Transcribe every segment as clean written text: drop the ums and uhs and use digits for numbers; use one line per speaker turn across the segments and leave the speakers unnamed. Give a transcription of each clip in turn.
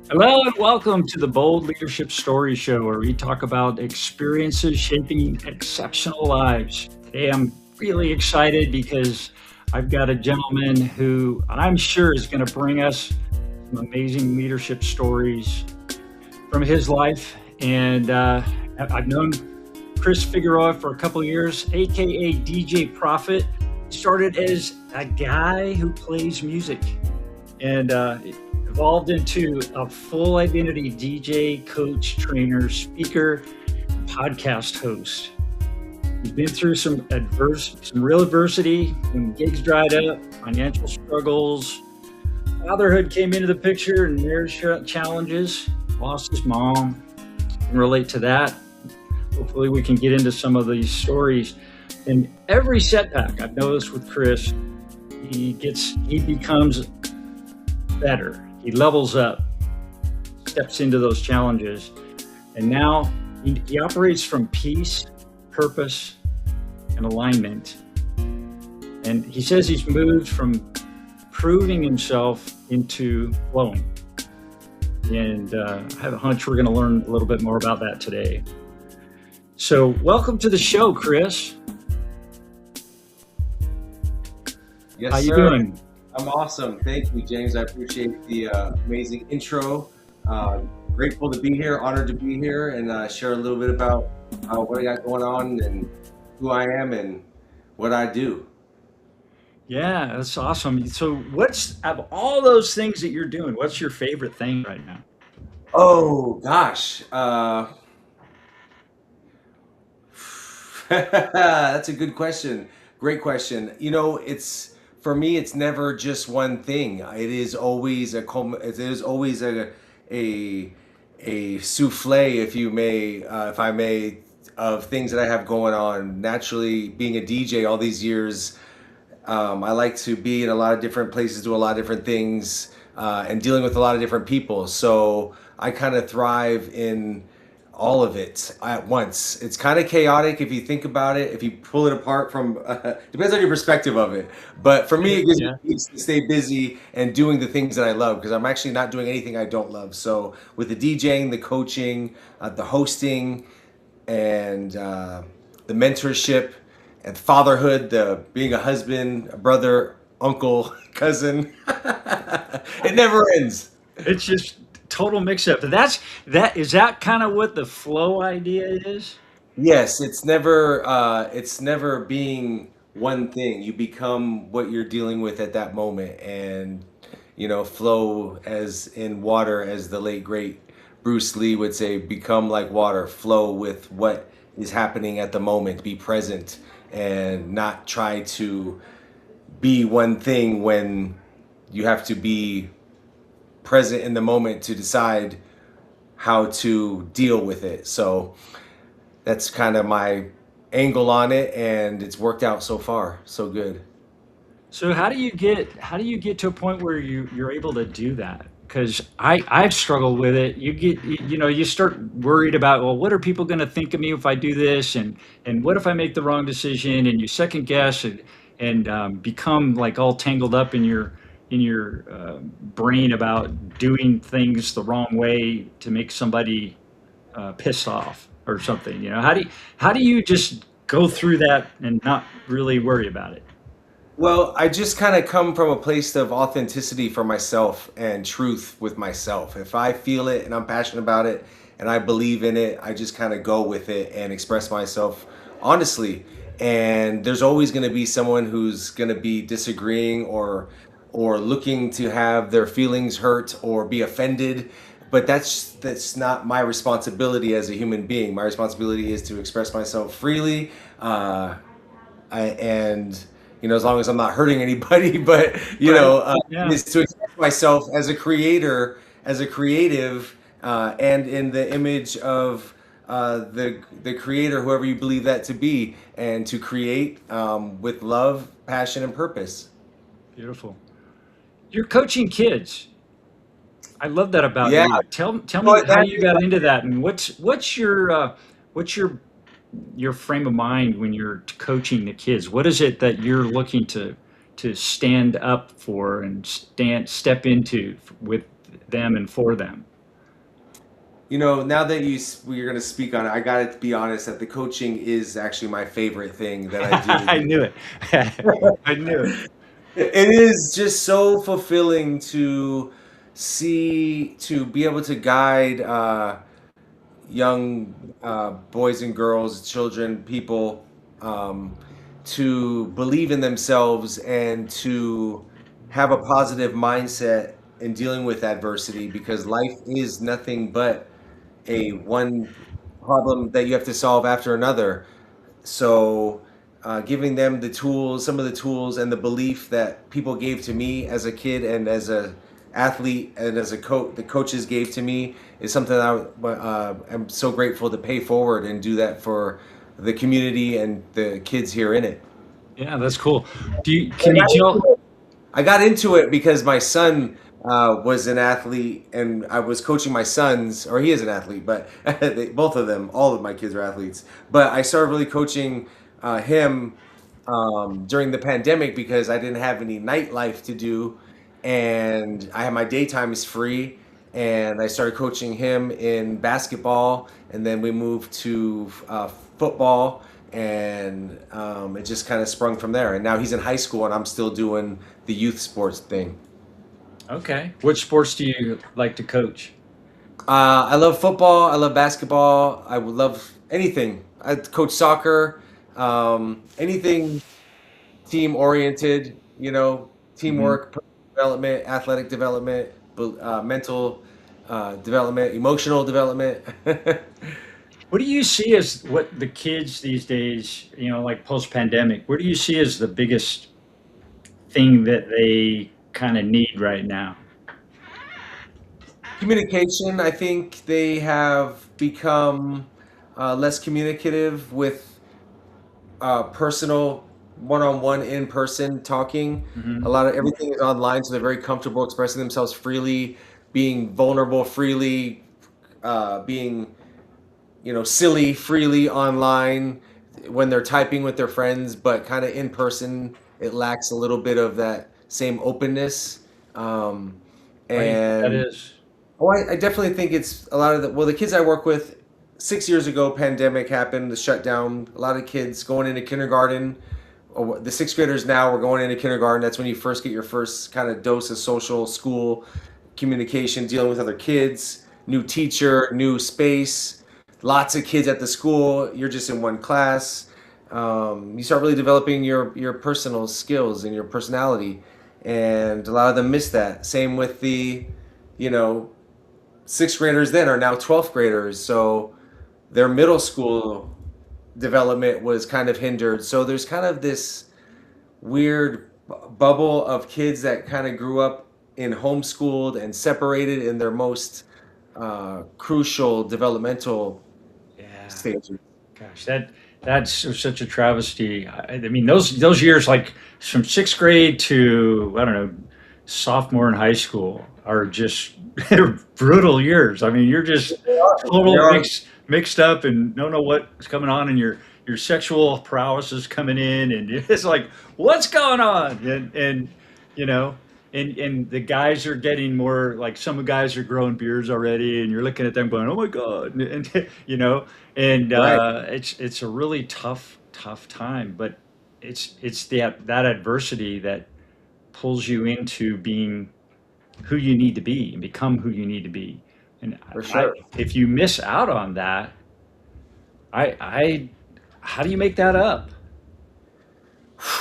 Hello and welcome to the Bold Leadership Story Show, where we talk about experiences shaping exceptional lives. Today I'm really excited because I've got a gentleman who I'm sure is going to bring us some amazing leadership stories from his life. And I've known Chris Figueroa for a couple of years, aka DJ Prophet. Started as a guy who plays music and evolved into a full identity DJ, coach, trainer, speaker, podcast host. He's been through some real adversity when gigs dried up, financial struggles, fatherhood came into the picture, and marriage challenges. Lost his mom. Can relate to that. Hopefully, we can get into some of these stories. And every setback I've noticed with Chris, he becomes better. He levels up, steps into those challenges, and now he operates from peace, purpose, and alignment. And he says he's moved from proving himself into flowing. And I have a hunch we're going to learn a little bit more about that today. So welcome to the show, Chris.
Yes,
How you
sir.
doing?
I'm awesome. Thank you, James. I appreciate the amazing intro. Grateful to be here, honored to be here, and share a little bit about what I got going on and who I am and what I do.
Yeah, that's awesome. So what's of all those things that you're doing, what's your favorite thing right now?
Oh gosh, that's a good question. Great question. You know, it's for me. It's never just one thing. It is always it is always a a souffle, if you may, if I may, of things that I have going on. Naturally, being a DJ all these years, I like to be in a lot of different places, do a lot of different things, and dealing with a lot of different people. So I kind of thrive in all of it at once. It's kind of chaotic if you think about it. If you pull it apart from, depends on your perspective of it. But for me, it gives me
Yeah.
peace to stay busy and doing the things that I love because I'm actually not doing anything I don't love. So with the DJing, the coaching, the hosting, and the mentorship and fatherhood, the being a husband, a brother, uncle, cousin. It never ends.
It's just total mix up. That is that kind of what the flow idea is?
Yes, it's never being one thing. You become what you're dealing with at that moment and flow as in water, as the late great Bruce Lee would say, become like water, flow with what is happening at the moment, be present and not try to be one thing when you have to be present in the moment to decide how to deal with it. So that's kind of my angle on it, and it's worked out so far so good.
So how do you get to a point where you're able to do that? Because I've struggled with it. You start worried about, well, what are people going to think of me if I do this, and what if I make the wrong decision, and you second guess and become like all tangled up in your brain about doing things the wrong way to make somebody pissed off or something. How do you just go through that and not really worry about it?
Well, I just kind of come from a place of authenticity for myself and truth with myself. If I feel it and I'm passionate about it and I believe in it, I just kind of go with it and express myself honestly. And there's always going to be someone who's going to be disagreeing or looking to have their feelings hurt or be offended. But that's not my responsibility as a human being. My responsibility is to express myself freely. And as long as I'm not hurting anybody, but
Right. Yeah.
is to express myself as a creator, as a creative, and in the image of the creator, whoever you believe that to be, and to create with love, passion, and purpose.
Beautiful. You're coaching kids. I love that about
Yeah,
you. Tell me
but
how
that
you got into that, and what's your frame of mind when you're coaching the kids? What is it that you're looking to stand up for and step into with them and for them?
Now that we're going to speak on it, I got to be honest that the coaching is actually my favorite thing that I
I
do.
knew it. I knew it.
It is just so fulfilling to to be able to guide young boys and girls, children, people, um, to believe in themselves and to have a positive mindset in dealing with adversity, because life is nothing but a one problem that you have to solve after another. So, giving them the tools, some of the tools and the belief that people gave to me as a kid and as a athlete and as a coach, the coaches gave to me, is something that am so grateful to pay forward and do that for the community and the kids here in it.
Yeah, that's cool.
I
Can you
got into
tell?
it. I got into it because my son was an athlete, and I was coaching my sons, or he is an athlete, but both of them, all of my kids are athletes. But I started really coaching him during the pandemic because I didn't have any nightlife to do, and I had my daytime is free, and I started coaching him in basketball, and then we moved to football, and it just kind of sprung from there. And now he's in high school, and I'm still doing the youth sports thing.
Okay. Which sports do you like to coach?
I love football. I love basketball. I would love anything. I coach soccer. Anything team oriented,
Hmm.
teamwork, personal development, athletic development, mental development, emotional development.
What do you see as what the kids these days, like post pandemic, what do you see as the biggest thing that they kind of need right now?
Communication, I think they have become less communicative with personal, one-on-one, in-person talking. A
Hmm.
lot of everything is online, so they're very comfortable expressing themselves freely, being vulnerable freely, being silly freely online when they're typing with their friends, but kind of in person, it lacks a little bit of that same openness. Um,
Why do you think that
and
is?
Oh, I definitely think it's a lot of the kids I work with, 6 years ago, pandemic happened, the shutdown. A lot of kids going into kindergarten. The sixth graders now were going into kindergarten. That's when you first get your first kind of dose of social school communication, dealing with other kids, new teacher, new space, lots of kids at the school. You're just in one class. You start really developing your personal skills and your personality, and a lot of them miss that. Same with the, you know, sixth graders then are now 12th graders, so their middle school development was kind of hindered. So there's kind of this weird bubble of kids that kind of grew up in homeschooled and separated in their most crucial developmental
Yeah.
stages.
Gosh, that's such a travesty. I mean, those years, like from sixth grade to I don't know, sophomore in high school, are just they're brutal years. I mean, you're just
There
total
are,
mixed up and don't know what's coming on, and your sexual prowess is coming in, and it's like, what's going on? And you know, and the guys are getting more like some guys are growing beards already, and you're looking at them going, oh my god, and and
right,
it's a really tough time, but it's that adversity that pulls you into being who you need to be and become who you need to be. And
for
I
sure.
if you miss out on that, I how do you make that up?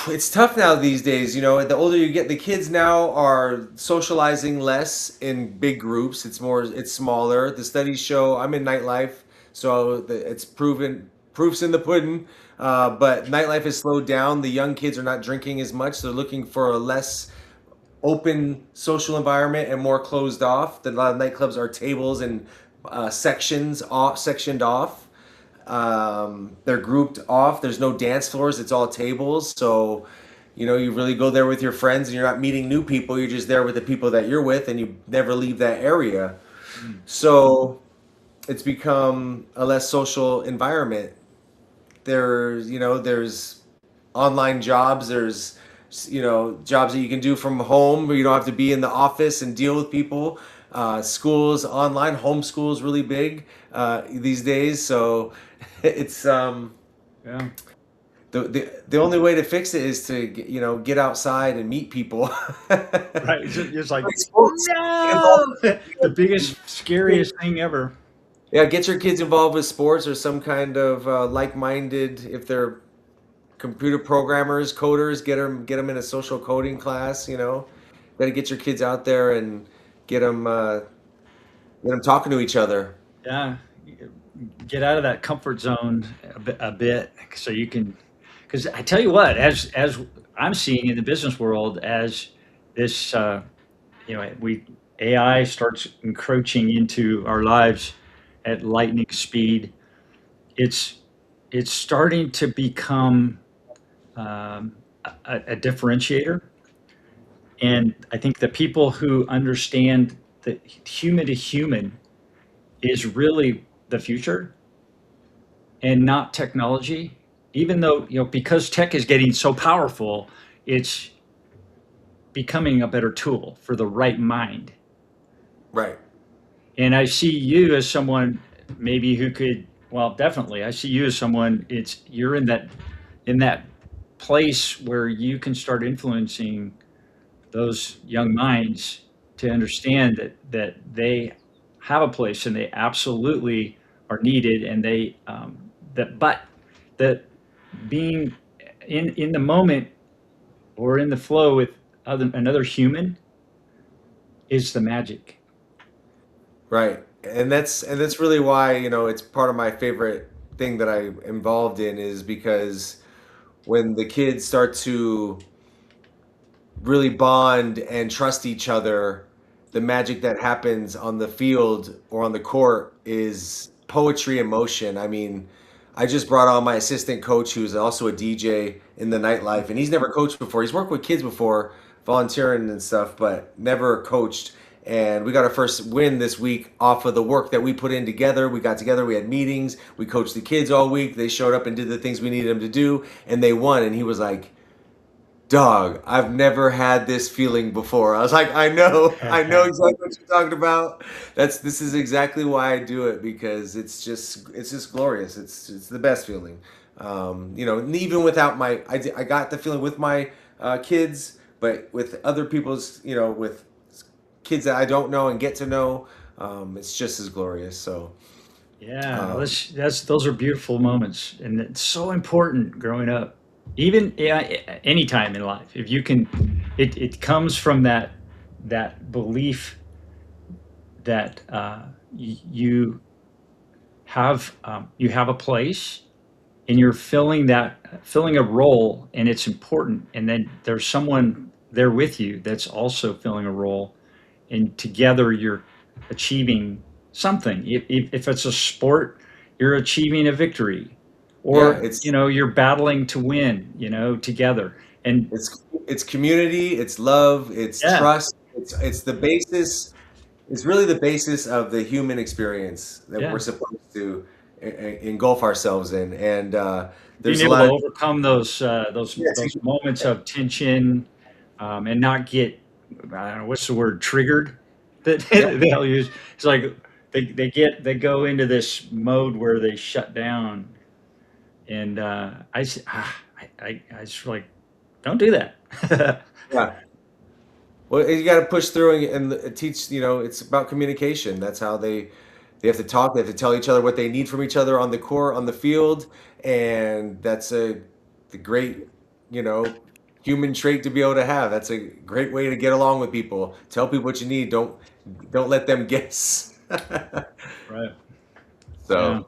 It's tough now these days. The older you get, the kids now are socializing less in big groups. It's smaller. The studies show, I'm in nightlife, so it's proofs in the pudding. But nightlife has slowed down. The young kids are not drinking as much. They're looking for a less open social environment and more closed off. A lot of nightclubs are tables and sectioned off. They're grouped off. There's no dance floors. It's all tables. So, you really go there with your friends, and you're not meeting new people. You're just there with the people that you're with, and you never leave that area.
Mm.
So it's become a less social environment. There's online jobs. There's jobs that you can do from home where you don't have to be in the office and deal with people. schools online. Homeschool is really big these days. So it's
Yeah.
the only way to fix it is to get outside and meet people.
Right. It's like,
Play sports. Get involved.
no, the biggest, scariest thing ever.
Yeah, get your kids involved with sports or some kind of like-minded. If they're computer programmers, coders, get them in a social coding class. Got to get your kids out there and get them talking to each other.
Yeah. Get out of that comfort zone a bit so you can, because I tell you what, as I'm seeing in the business world, as this, we AI starts encroaching into our lives at lightning speed, it's it's starting to become a differentiator. And I think the people who understand that human to human is really the future and not technology. Even though, because tech is getting so powerful, it's becoming a better tool for the right mind.
Right.
And I see you as someone maybe who could, well, definitely, I see you as someone, you're in that place where you can start influencing those young minds to understand that they have a place and they absolutely are needed, and that being in the moment or in the flow with another human is the magic.
Right. And that's really why, it's part of my favorite thing that I'm involved in, is because when the kids start to really bond and trust each other, the magic that happens on the field or on the court is poetry in motion. I mean, I just brought on my assistant coach, who's also a DJ in the nightlife, and he's never coached before. He's worked with kids before, volunteering and stuff, but never coached. And we got our first win this week off of the work that we put in together. We got together, we had meetings, we coached the kids all week. They showed up and did the things we needed them to do, and they won. And he was like, "Dog, I've never had this feeling before." I was like, I know exactly what you're talking about. This is exactly why I do it, because it's just glorious. It's the best feeling. And even without I got the feeling with my kids, but with other people's, with kids that I don't know and get to know, it's just as glorious. So,
Yeah,
um,
those are beautiful moments, and it's so important growing up. Even, yeah, any time in life, if you can, it comes from that belief that you have a place, and you're filling a role, and it's important, and then there's someone there with you that's also filling a role, and together you're achieving something. If it's a sport, you're achieving a victory,
yeah,
or you're battling to win, together. And
it's community, it's love, it's
yeah,
trust. It's the basis. It's really the basis of the human experience that we're
yeah,
supposed to engulf ourselves in. And
being
there's a
able to
lot of
overcome those
yes,
moments of tension, and not get, I don't know what's the word, triggered, that
yeah,
they'll use. It's like they go into this mode where they shut down, and I just like, don't do that.
yeah. Well, you got to push through and teach. It's about communication. That's how they have to talk. They have to tell each other what they need from each other on the court, on the field, and that's the great, you know, human trait to be able to have. That's a great way to get along with people. Tell people what you need. Don't let them guess.
Right. Yeah.
So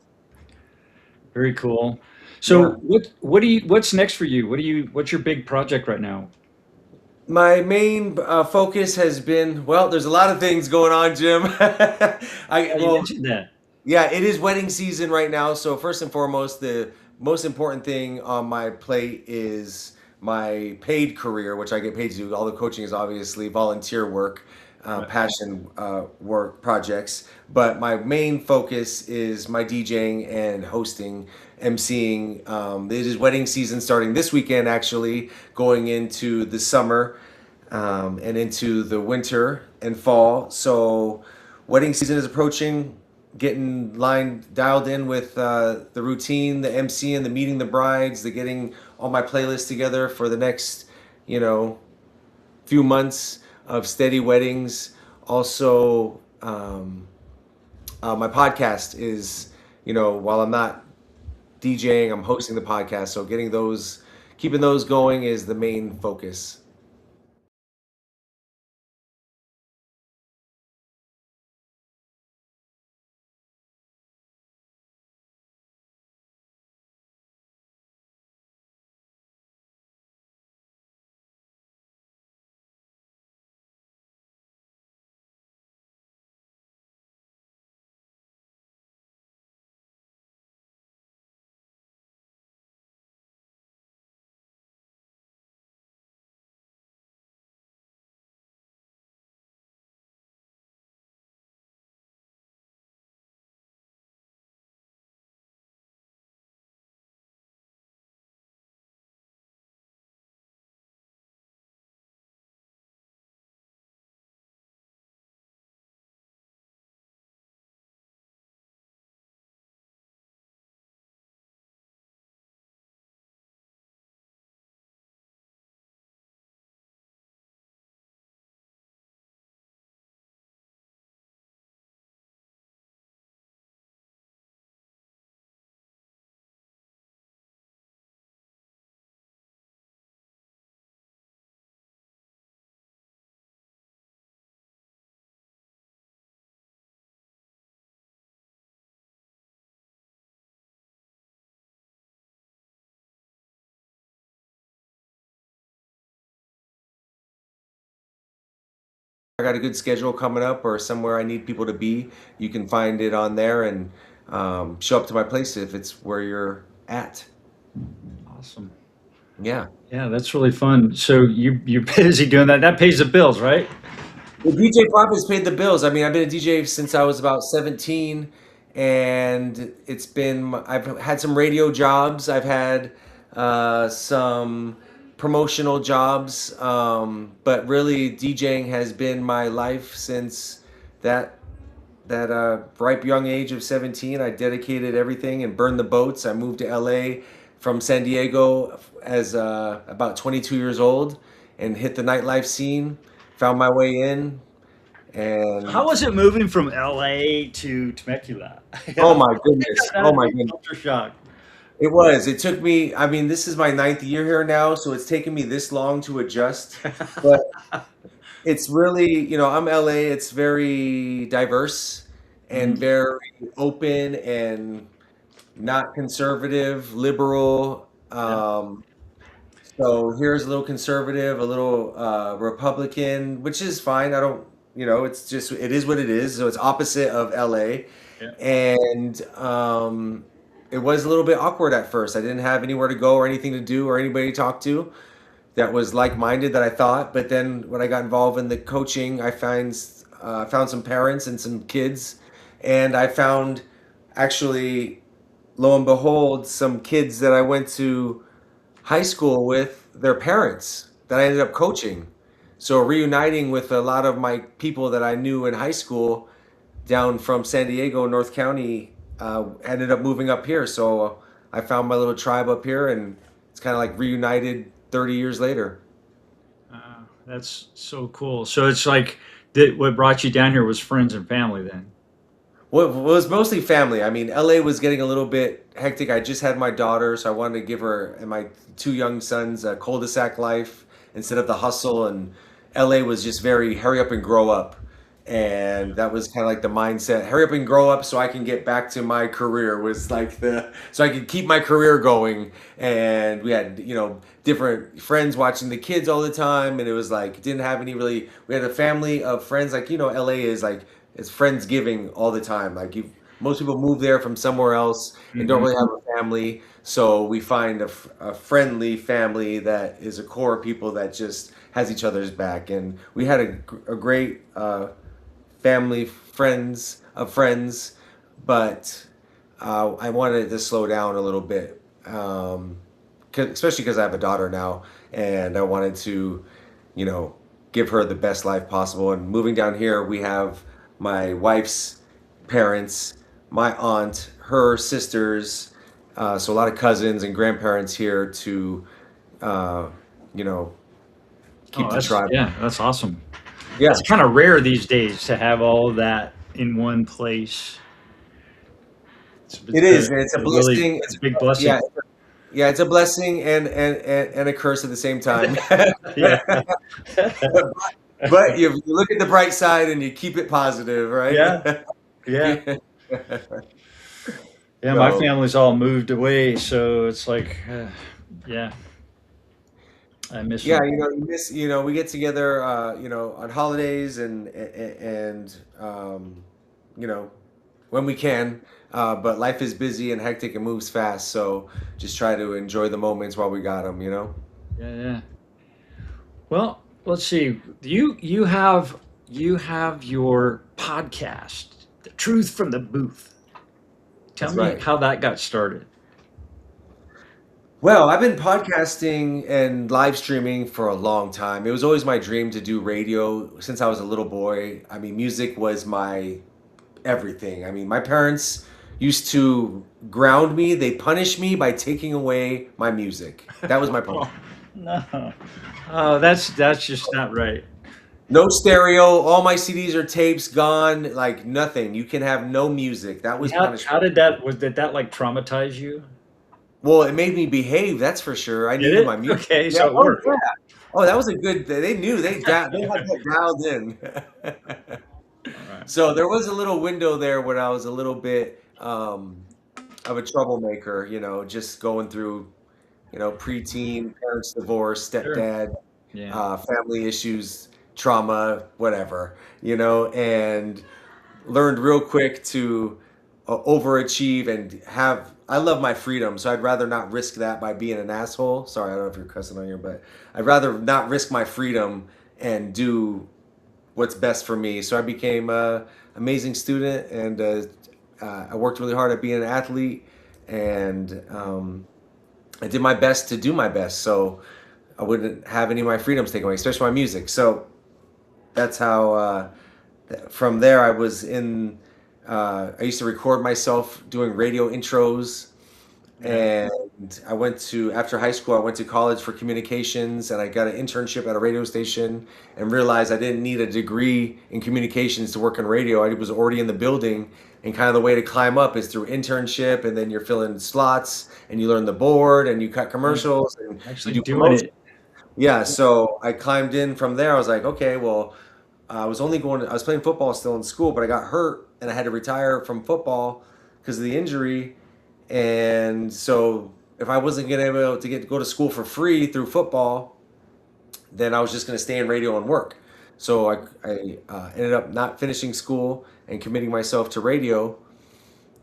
Very cool. So
yeah.
what's next for you? What's your big project right now?
My main focus has been, well, there's a lot of things going on, Jim. I
Yeah, you
well,
mentioned that.
Yeah, it is wedding season right now. So first and foremost, the most important thing on my plate is my paid career, which I get paid to do. All the coaching is obviously volunteer work,
Right.
passion work projects. But my main focus is my DJing and hosting, emceeing. It is wedding season starting this weekend, actually, going into the summer. and into the winter and fall. So wedding season is approaching, getting dialed in with the routine, the MC and the meeting the brides, the getting all my playlists together for the next, you know, few months of steady weddings. Also, my podcast is, while I'm not DJing, I'm hosting the podcast. So keeping those going is the main focus. I got a good schedule coming up or somewhere I need people to be, you can find it on there and show up to my place if it's where you're at.
Awesome.
Yeah.
Yeah, that's really fun. So you're busy doing that. That pays the bills, right?
The DJ profits paid the bills. I mean, I've been a DJ since I was about 17, and I've had some radio jobs. I've had some promotional jobs, but really DJing has been my life since that that ripe young age of 17. I dedicated everything and burned the boats. I moved to LA from San Diego as about 22 years old and hit the nightlife scene, found my way in,
How
and
was it moving from LA to Temecula?
oh
Yeah,
my
I think
goodness,
that
oh
had to
my
be
goodness.
culture shock.
It took me, I mean, this is my ninth year here now, so it's taken me this long to adjust. But it's really, I'm LA, it's very diverse and
Mhm.
very open and not conservative, liberal.
Yeah.
So here's a little conservative, a little Republican, which is fine. I don't, it is what it is. So it's opposite of LA.
Yeah.
And it was a little bit awkward at first. I didn't have anywhere to go or anything to do or anybody to talk to that was like-minded that I thought. But then when I got involved in the coaching, I found some parents and some kids, and I found actually, lo and behold, some kids that I went to high school with their parents that I ended up coaching. So reuniting with a lot of my people that I knew in high school down from San Diego, North County, ended up moving up here. So I found my little tribe up here, and it's kind of like reunited 30 years later.
That's so cool. So it's like that what brought you down here was friends and family then.
Well, it was mostly family. I mean, LA was getting a little bit hectic. I just had my daughter, so I wanted to give her and my two young sons a cul-de-sac life instead of the hustle. And LA was just very hurry up and grow up. And that was kind of like the mindset, hurry up and grow up so I can get back to my career was like so I could keep my career going. And we had, different friends watching the kids all the time. And it was like, didn't have any really, we had a family of friends. Like, LA is like, it's friendsgiving all the time. Like most people move there from somewhere else and don't
Hmm.
really have a family. So we find a friendly family that is a core of people that just has each other's back. And we had a great family, friends of friends, but I wanted to slow down a little bit, especially because I have a daughter now, and I wanted to, you know, give her the best life possible. And moving down here, we have my wife's parents, my aunt, her sisters, so a lot of cousins and grandparents here to, uh, you know,
Oh,
keep the tribe.
that's awesome.
Yeah,
It's kind of rare these days to have all of that in one place.
it
It's
is. And it's a
a really
blessing.
big
Yeah,
blessing.
yeah, it's a blessing and a curse at the same time.
Yeah.
But you look at the bright side and you keep it positive,
Yeah.
right?
Yeah. Yeah. My
So
family's all moved away, so it's like, yeah, I miss
yeah,
them.
we get together, on holidays and you know, when we can. But life is busy and hectic and moves fast, so just try to enjoy the moments while we got them.
Yeah. Yeah. Well, let's see. You have your podcast, The Truth from the Booth. Tell
That's
me
right.
how that got started.
Well, I've been podcasting and live streaming for a long time. It was always my dream to do radio since I was a little boy. I mean, music was my everything. I mean, my parents used to ground me. They punished me by taking away my music. That was my
Oh,
punishment.
no. Oh, that's just not right.
No stereo. All my CDs or tapes gone. Like nothing. You can have no music. That
And
was
how
punishment.
did that like traumatize you?
Well, it made me behave. That's for sure. I
Did
needed
it?
my music.
Okay,
Yeah.
so it
Oh,
worked.
yeah. Oh, that was a good. They knew. They had that dialed in.
All right.
So there was a little window there when I was a little bit of a troublemaker, just going through, preteen, parents divorce,
Sure.
stepdad,
Yeah.
family issues, trauma, whatever, and learned real quick to overachieve and have. I love my freedom, so I'd rather not risk that by being an asshole. Sorry, I don't know if you're cussing on here, but I'd rather not risk my freedom and do what's best for me. So I became a amazing student, and I worked really hard at being an athlete, and I did my best to do my best. So I wouldn't have any of my freedoms taken away, especially my music. So that's how. From there, I was in. I used to record myself doing radio intros,
Yeah.
and after high school, I went to college for communications, and I got an internship at a radio station and realized I didn't need a degree in communications to work in radio. I was already in the building, and kind of the way to climb up is through internship, and then you're filling slots, and you learn the board, and you cut
Yeah.
commercials, and you
Actually
do
doing
promotion.
it.
Yeah, so I climbed in from there. I was like, okay, well, I was playing football still in school, but I got hurt and I had to retire from football because of the injury. And so if I wasn't gonna be able to go to school for free through football, then I was just gonna stay in radio and work. So I ended up not finishing school and committing myself to radio.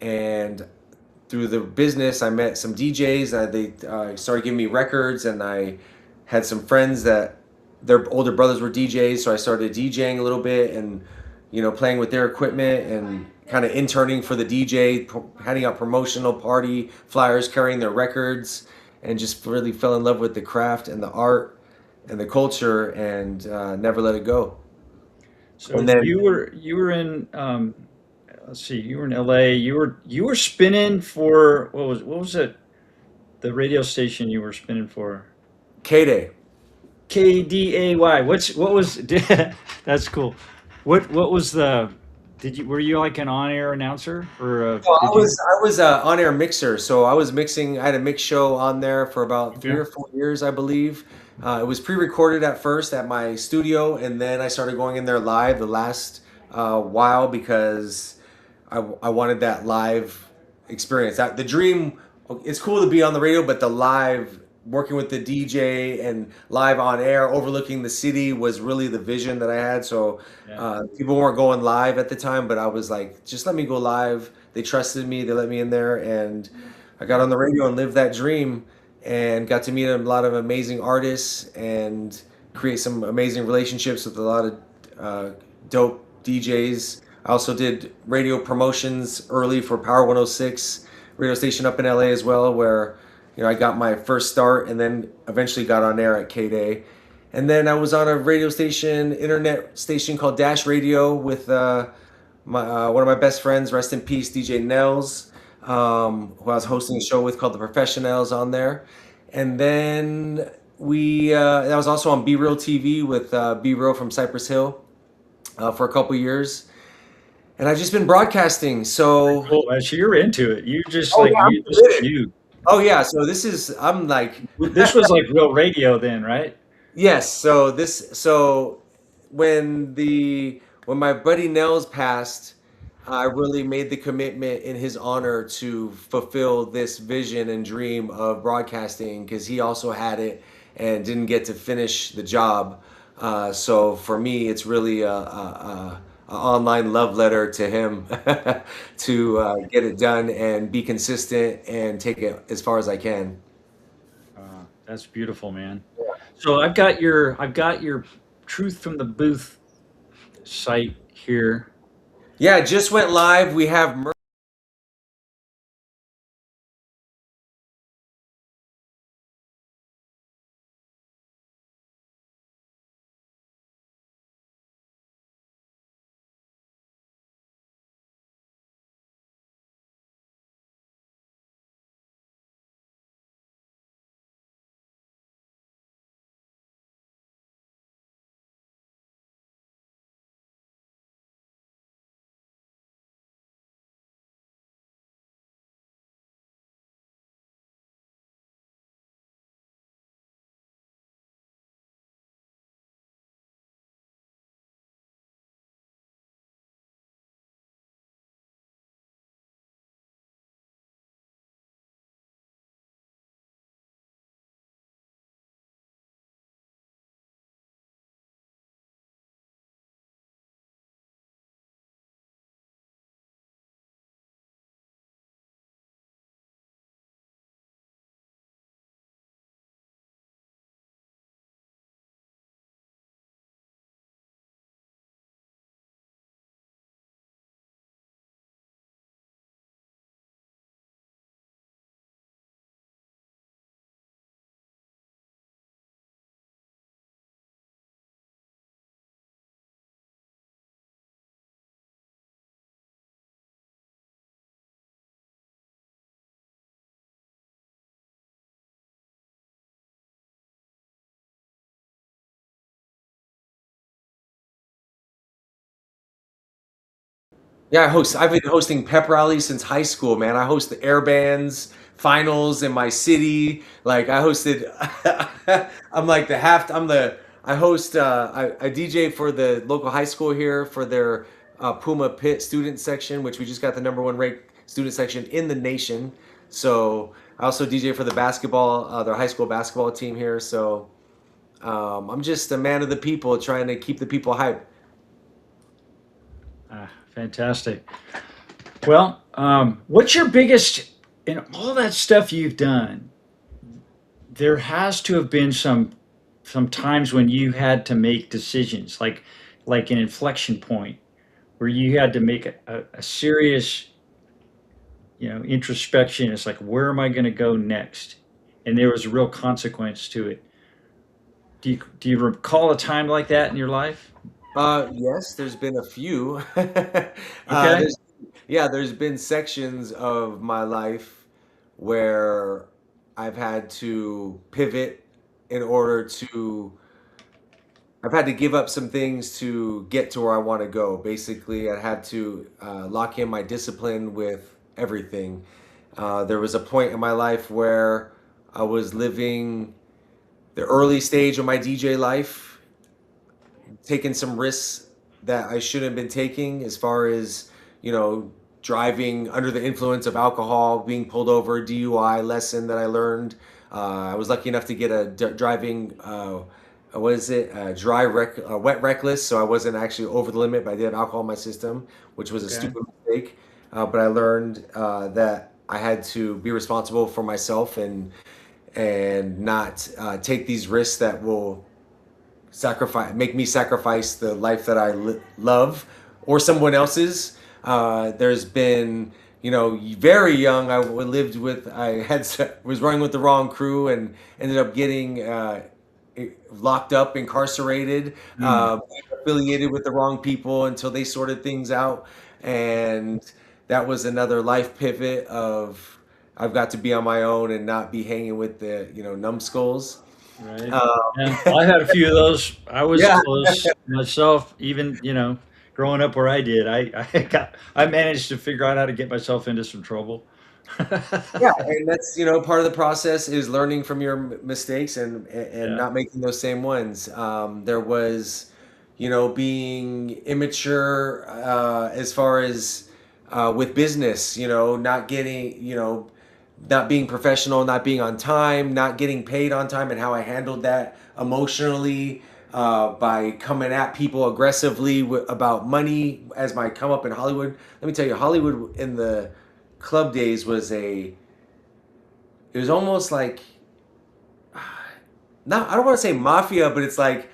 And through the business, I met some DJs. They started giving me records, and I had some friends that their older brothers were DJs, so I started DJing a little bit and playing with their equipment and kind of interning for the DJ, handing out promotional party flyers, carrying their records, and just really fell in love with the craft and the art and the culture, and never let it go. And
So
then
you were in let's see, you were in LA. You were spinning for what was it? The radio station you were spinning for?
K-Day.
KDAY. What was that's cool. What was the were you like an on-air announcer or
Well, I
did you
was I was a on-air mixer, so I was mixing. I had a mix show on there for about three
okay.
or 4 years, I believe. It was pre-recorded at first at my studio, and then I started going in there live the last while because I wanted that live experience. The dream, it's cool to be on the radio, but the live, working with the DJ and live on air, overlooking the city was really the vision that I had. So
Yeah.
people weren't going live at the time, but I was like, just let me go live. They trusted me. They let me in there, and I got on the radio and lived that dream, and got to meet a lot of amazing artists and create some amazing relationships with a lot of dope DJs. I also did radio promotions early for Power 106 radio station up in LA as well, where I got my first start, and then eventually got on air at K-Day. And then I was on a radio station, internet station called Dash Radio with one of my best friends, rest in peace, DJ Nels, who I was hosting a show with called The Professionals on there. And then I was also on Be Real TV with Be Real from Cypress Hill for a couple years. And I've just been broadcasting. So,
Cool. So you're into it.
oh yeah, I'm
You just
committed.
you.
Oh yeah, so this is I'm like
This was like real radio then, right?
yes, so when my buddy Nels passed, I really made the commitment in his honor to fulfill this vision and dream of broadcasting because he also had it and didn't get to finish the job. So for me, it's really a online love letter to him to get it done and be consistent and take it as far as I can.
That's beautiful, man. So I've got your Truth from the Booth site here.
Yeah, it just went live. We have Yeah, I've been hosting pep rallies since high school, man. I host the air bands finals in my city. Like I hosted, I'm like the half. I host. I DJ for the local high school here for their Puma Pit student section, which we just got the number one ranked student section in the nation. So I also DJ for the basketball, their high school basketball team here. So I'm just a man of the people, trying to keep the people hyped.
Fantastic. Well, what's your biggest in all that stuff you've done? There has to have been some times when you had to make decisions, like an inflection point where you had to make a serious, introspection. It's like, where am I going to go next? And there was a real consequence to it. Do you recall a time like that in your life?
Yes, there's been a few.
Okay.
There's yeah, there's been sections of my life where I've had to pivot in order to I've had to give up some things to get to where I want to go. Basically, I had to lock in my discipline with everything. There was a point in my life where I was living the early stage of my DJ life, taking some risks that I shouldn't have been taking as far as, you know, driving under the influence of alcohol, being pulled over, DUI lesson that I learned. I was lucky enough to get a driving, what is it, wet reckless, so I wasn't actually over the limit, but I did have alcohol in my system, which was a
Okay.
stupid mistake. But I learned that I had to be responsible for myself and not take these risks that will make me sacrifice the life that I love or someone else's. There's been, you know, very young. I lived with, I had was running with the wrong crew and ended up getting locked up, incarcerated,
Mm.
affiliated with the wrong people until they sorted things out. And that was another life pivot of I've got to be on my own and not be hanging with the, numbskulls.
Right.
Um,
Yeah. Well, I had a few of those. I was
yeah,
close myself, even, growing up where I did. I managed to figure out how to get myself into some trouble.
yeah, and that's part of the process is learning from your mistakes and
Yeah.
not making those same ones. There was, being immature as far as with business, not getting, not being professional, not being on time, not getting paid on time, and how I handled that emotionally by coming at people aggressively about money as my come up in Hollywood. Let me tell you, Hollywood in the club days was it was almost like not I don't want to say mafia, but it's like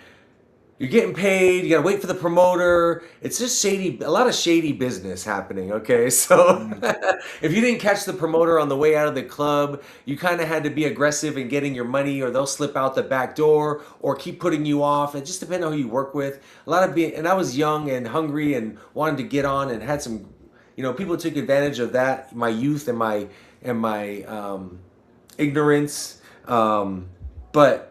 you're getting paid, you gotta wait for the promoter. It's just shady, a lot of shady business happening. Okay, so
Mm.
if you didn't catch the promoter on the way out of the club, you kind of had to be aggressive in getting your money, or they'll slip out the back door or keep putting you off. It just depends on who you work with. A lot of being, and I was young and hungry and wanted to get on and had some, people took advantage of that, my youth and my ignorance. But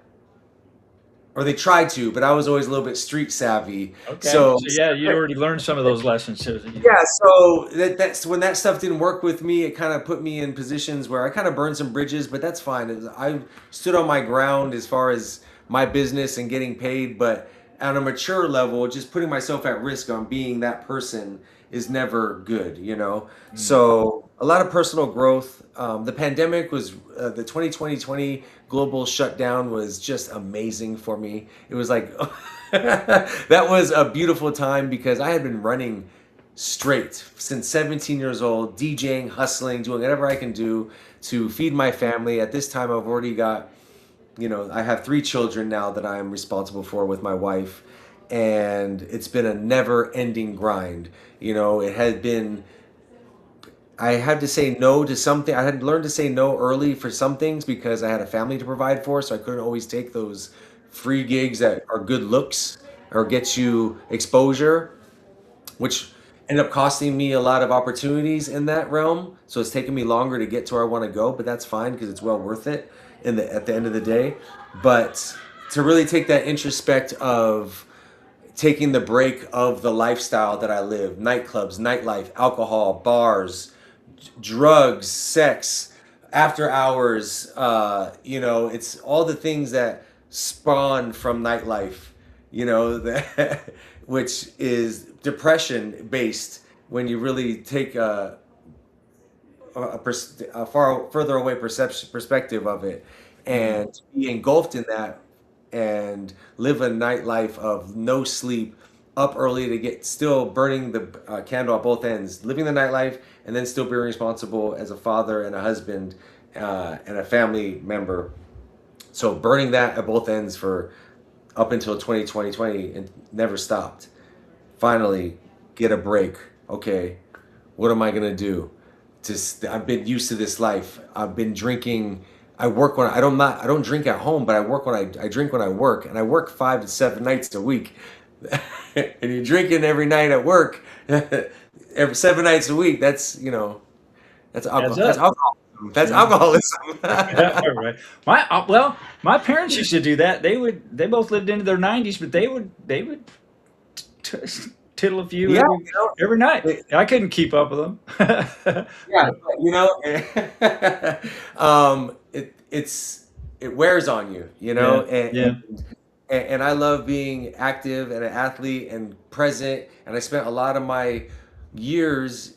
or they tried to, but I was always a little bit street savvy.
Okay.
So
So yeah, you'd already learned some of those lessons. So
yeah, so that's when that stuff didn't work with me. It kind of put me in positions where I kind of burned some bridges, but that's fine. I stood on my ground as far as my business and getting paid, but on a mature level, just putting myself at risk on being that person is never good.
Mm.
So a lot of personal growth. The pandemic was the 2020 global shutdown was just amazing for me. It was like that was a beautiful time because I had been running straight since 17 years old, DJing, hustling, doing whatever I can do to feed my family. At this time, I've already got, I have 3 children now that I'm responsible for with my wife. And it's been a never ending grind. It had been, I had to say no to something. I had learned to say no early for some things because I had a family to provide for, so I couldn't always take those free gigs that are good looks or get you exposure, which ended up costing me a lot of opportunities in that realm. So it's taken me longer to get to where I want to go, but that's fine because it's well worth it at the end of the day. But to really take that introspect of taking the break of the lifestyle that I live, nightclubs, nightlife, alcohol, bars, drugs, sex, after hours, it's all the things that spawn from nightlife, that which is depression based when you really take a far further away perspective of it,
Mm.
and be engulfed in that and live a nightlife of no sleep, up early to get still burning the candle at both ends, living the nightlife, and then still being responsible as a father and a husband and a family member. So burning that at both ends for up until 2020 and never stopped. Finally, get a break. Okay, what am I gonna do? Just I've been used to this life. I've been drinking. I work when I don't drink at home, but I work when I drink when I work, and I work 5 to 7 nights a week. And you're drinking every night at work, every 7 nights a week. That's
Adds
alcohol. That's
up.
alcoholism. That's
Yeah.
alcoholism.
Right. My parents used to do that. They both lived into their 90s, but they would t- tittle a few
Yeah,
every night.
it-
I couldn't keep up with them.
yeah, it wears on you,
Yeah, yeah.
and I love being active and an athlete and present. And I spent a lot of my years,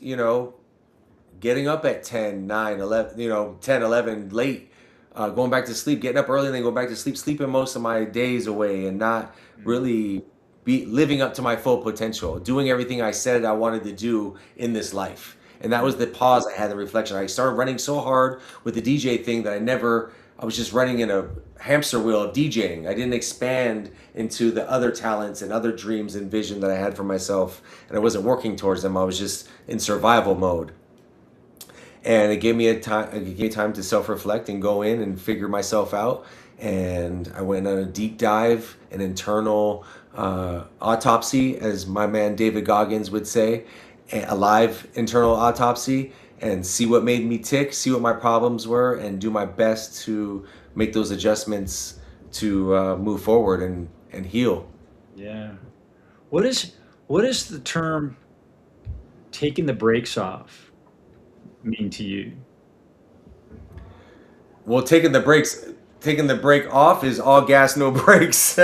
getting up at 10, 9, 11, 10, 11 late, going back to sleep, getting up early and then going back to sleep, sleeping most of my days away and not
Mm.
really be living up to my full potential, doing everything I said I wanted to do in this life. And that was the pause I had, the reflection. I started running so hard with the DJ thing that I was just running in a hamster wheel of DJing. I didn't expand into the other talents and other dreams and vision that I had for myself. And I wasn't working towards them. I was just in survival mode. And it gave me time to self-reflect and go in and figure myself out. and I went on a deep dive, an internal autopsy, as my man David Goggins would say, a live internal autopsy, and see what made me tick, see what my problems were, and do my best to make those adjustments to move forward and heal.
Yeah. What is the term taking the brakes off mean to you?
Well, taking the brake off is all gas, no brakes.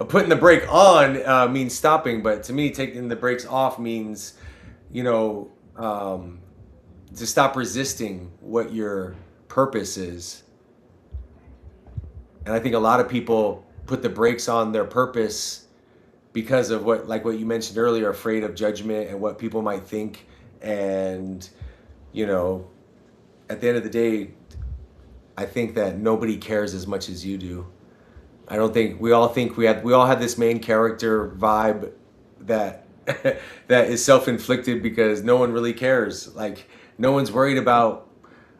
Putting the brake on means stopping, but to me, taking the brakes off means, you know, to stop resisting what your purpose is. And I think a lot of people put the brakes on their purpose because of what you mentioned earlier, afraid of judgment and what people might think. And, you know, at the end of the day, I think that nobody cares as much as you do. I don't think we all have this main character vibe that that is self-inflicted because no one really cares. Like no one's worried about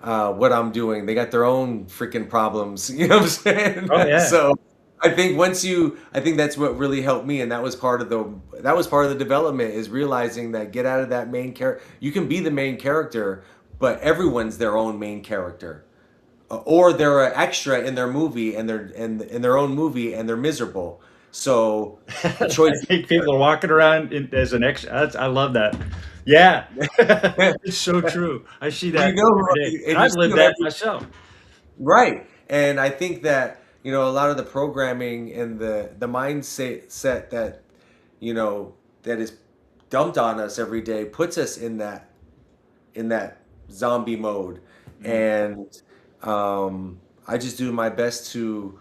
what I'm doing. They got their own freaking problems. You know what I'm saying?
Oh yeah.
So I think that's what really helped me, and that was part of the development, is realizing that get out of that main character. You can be the main character, but everyone's their own main character, or they're an extra in their movie, and they're in their own movie, and they're miserable. So the
I
choice.
think people are walking around as an extra. I love that. Yeah, it's so true. I see
You
that
know,
every day, and
and you
I've
see
lived
them
that
every.
myself.
Right. And I think that, a lot of the programming and the mindset set that, that is dumped on us every day puts us in that zombie mode.
Mm.
And I just do my best to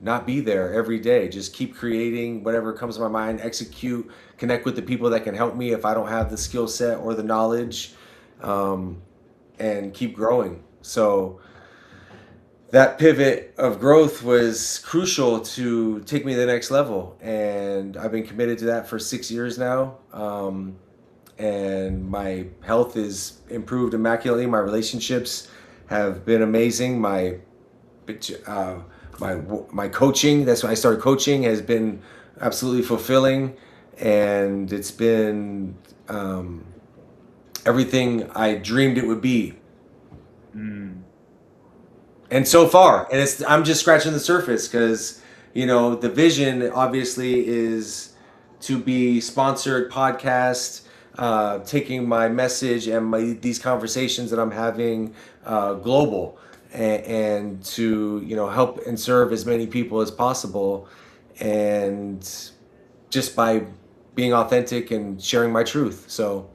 not be there every day. Just keep creating whatever comes to my mind, execute, connect with the people that can help me if I don't have the skill set or the knowledge, um, and keep growing. So that pivot of growth was crucial to take me to the next level. And I've been committed to that for 6 years now. And my health is improved immaculately. My relationships have been amazing. Uh, my coaching, that's when I started coaching, has been absolutely fulfilling. And it's been everything I dreamed it would be.
Mm.
And so far, and I'm just scratching the surface, because the vision obviously is to be sponsored podcast, taking my message and these conversations that I'm having global, and to help and serve as many people as possible, and just by being authentic and sharing my truth. So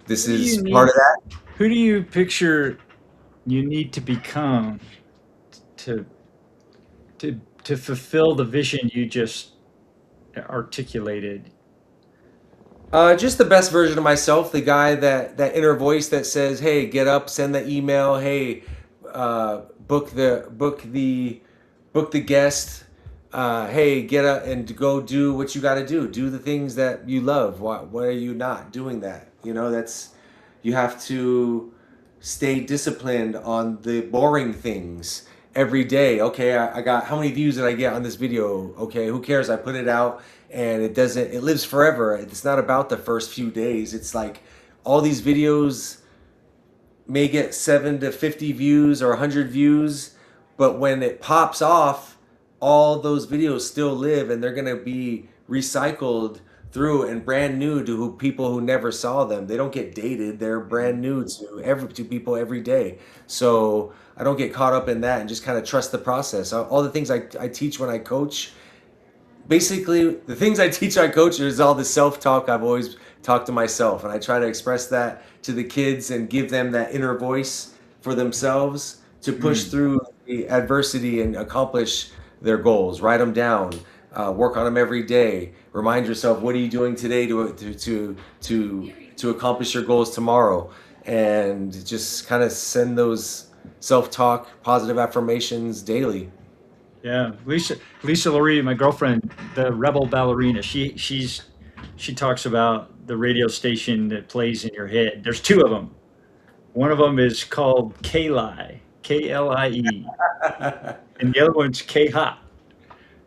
this
Who do
is
you
part
need?
of that.
Who do you picture you need to become to to fulfill the vision you just articulated?
Just the best version of myself, the guy that inner voice that says, "Hey, get up, send the email. Hey, book the guest. Hey, get up and go do what you got to do. Do the things that you love. Why are you not doing that? That's you have to stay disciplined on the boring things every day. Okay, I got, how many views did I get on this video? Okay, who cares? I put it out, and it lives forever. It's not about the first few days. It's like all these videos may get 7 to 50 views or 100 views, but when it pops off, all those videos still live, and they're going to be recycled through and brand new to people who never saw them. They don't get dated. They're brand new to people every day. So I don't get caught up in that, and just kind of trust the process. All the things I teach when I coach, basically the things I teach I coach is all the self-talk I've always talked to myself, and I try to express that to the kids and give them that inner voice for themselves to push
Mm.
through the adversity and accomplish their goals. Write them down, work on them every day. Remind yourself, what are you doing today to accomplish your goals tomorrow, and just kind of send those self-talk positive affirmations daily.
Yeah, Lisa Laurie, my girlfriend, the rebel ballerina. She talks about the radio station that plays in your head. There's two of them. One of them is called Kali, Klie, and the other one's K hot.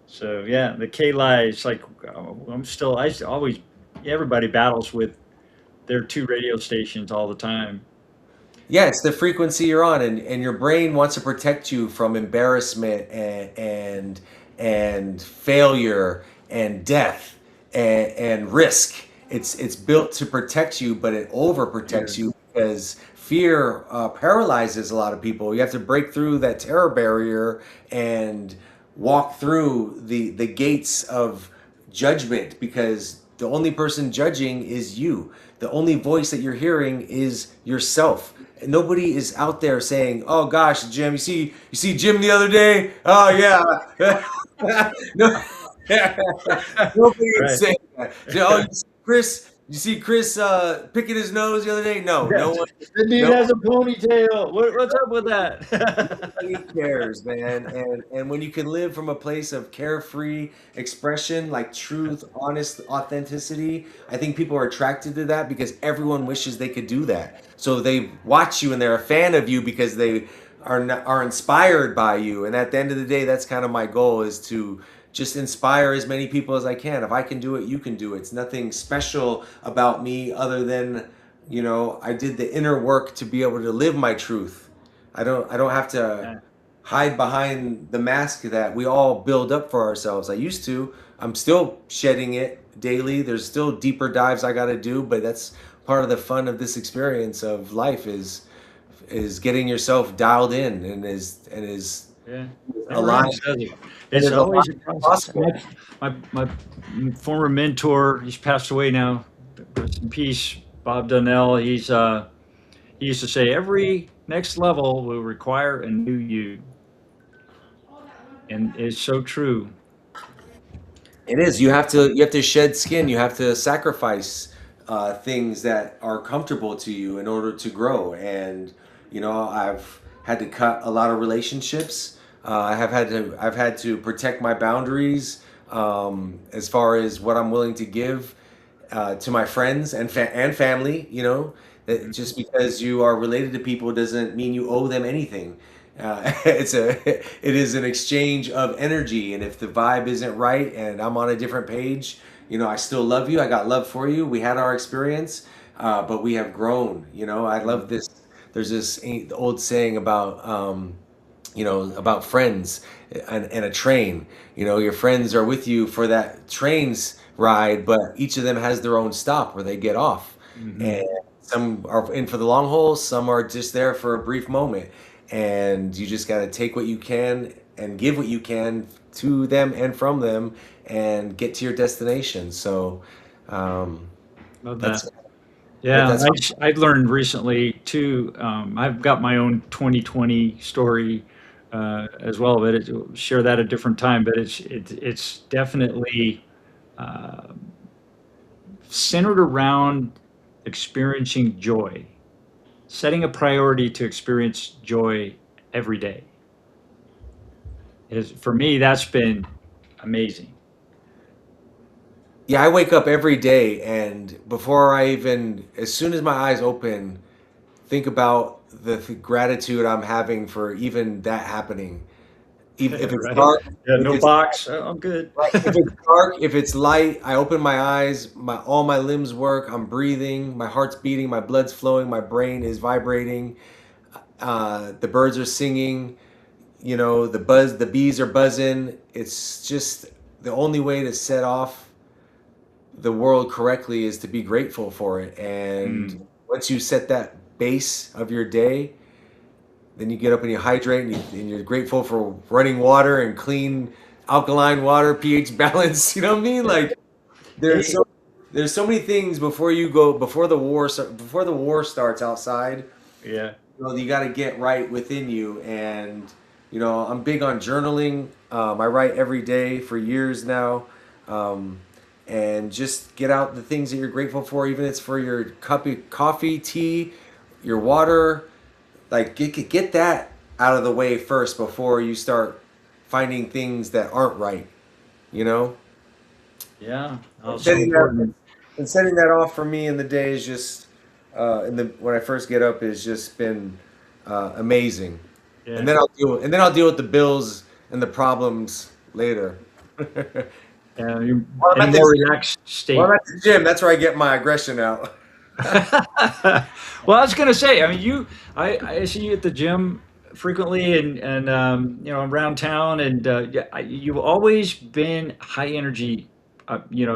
So yeah, the Klie is like I always everybody battles with their two radio stations all the time.
Yeah, it's the frequency you're on, and your brain wants to protect you from embarrassment and failure and death and risk. It's built to protect you, but it overprotects you because fear paralyzes a lot of people. You have to break through that terror barrier and walk through the gates of judgment, because the only person judging is you. The only voice that you're hearing is yourself. Nobody is out there saying, "Oh gosh, Jim, you see Jim the other day? Oh yeah." No, nobody is
Right.
saying that. Oh, you see Chris picking his nose the other day? No,
Yeah.
no one,
The dude
no
has a ponytail. What's up with that?
nobody cares, man. And when you can live from a place of carefree expression, like truth, honest authenticity, I think people are attracted to that because everyone wishes they could do that. So they watch you and they're a fan of you because they are inspired by you. And at the end of the day, that's kind of my goal, is to just inspire as many people as I can. If I can do it, you can do it. It's nothing special about me other than, I did the inner work to be able to live my truth. I don't have to
Yeah.
hide behind the mask that we all build up for ourselves. I used to. I'm still shedding it daily. There's still deeper dives I got to do, but that's part of the fun of this experience of life, is getting yourself dialed in and is
Yeah. Never ends,
aligned
does it?
and
It's
as
always
aligned
a
as
process.
possible.
My former mentor, he's passed away now. Rest in peace, Bob Donnell. He used to say every next level will require a new you, and it's so true.
It is. You have to shed skin. You have to sacrifice things that are comfortable to you in order to grow. And I've had to cut a lot of relationships. I've had to protect my boundaries, as far as what I'm willing to give to my friends and family. That just because you are related to people doesn't mean you owe them anything. It is an exchange of energy, and if the vibe isn't right and I'm on a different page, I still love you. I got love for you. We had our experience, but we have grown. I love this. There's this old saying about friends and a train. Your friends are with you for that train's ride, but each of them has their own stop where they get off.
Hmm.
And some are in for the long haul, some are just there for a brief moment. And you just got to take what you can and give what you can to them and from them and get to your destination. So um,
Love that.
that's
Yeah,
that's
I've learned recently too. I've got my own 2020 story as well, but share that at a different time. But it's definitely uh, centered around experiencing joy, setting a priority to experience joy every day. For me, that's been amazing.
Yeah, I wake up every day, and before as soon as my eyes open, think about the gratitude I'm having for even that happening. If it's
Right?
dark,
Yeah,
if
no
it's
box. Oh, I'm good.
right, if it's dark, if it's light, I open my eyes, all my limbs work, I'm breathing, my heart's beating, my blood's flowing, my brain is vibrating, the birds are singing, the bees are buzzing. It's just the only way to set off the world correctly is to be grateful for it. And
Mm.
once you set that base of your day, then you get up and you hydrate, and you're grateful for running water and clean alkaline water, pH balance. You know what I mean? Like there's
Hey,
so there's so many things before the war starts outside.
yeah.
You got to get right within you. And I'm big on journaling. I write every day for years now. Um, and just get out the things that you're grateful for, even if it's for your cup of coffee, tea, your water. Like get that out of the way first before you start finding things that aren't right. You know,
Yeah. Oh,
and
so
setting that
important.
and setting that off for me in the day is just when I first get up is just been amazing. And
Yeah.
then I'll deal with the bills and the problems later.
You're
While I'm
in a
at the
more
gym,
relaxed
while I'm
state.
at the gym, that's where I get my aggression out.
Well, I was gonna say, I mean, I see you at the gym frequently, and around town, and yeah, you've always been high energy,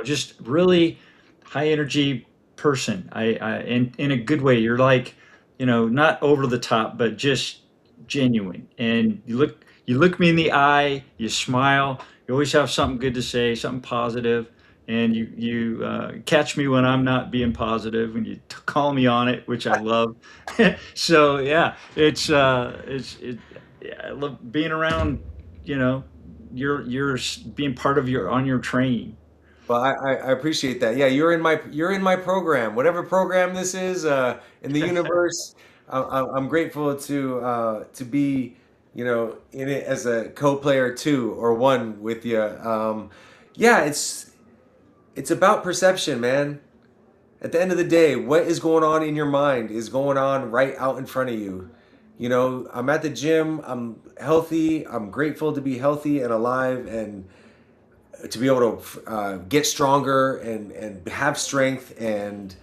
just really high energy person. In a good way. You're like, not over the top, but just genuine. And you look me in the eye, you smile, you always have something good to say, something positive, and you catch me when I'm not being positive, and you call me on it, which I love. So yeah, yeah, I love being around. You know, being part of your training.
Well, I appreciate that. Yeah, you're in my program, whatever program this is in the universe. I'm grateful to be in it as a co-player two or one with you. Yeah, it's about perception, man. At the end of the day, what is going on in your mind is going on right out in front of you. I'm at the gym. I'm healthy. I'm grateful to be healthy and alive and to be able to get stronger and have strength and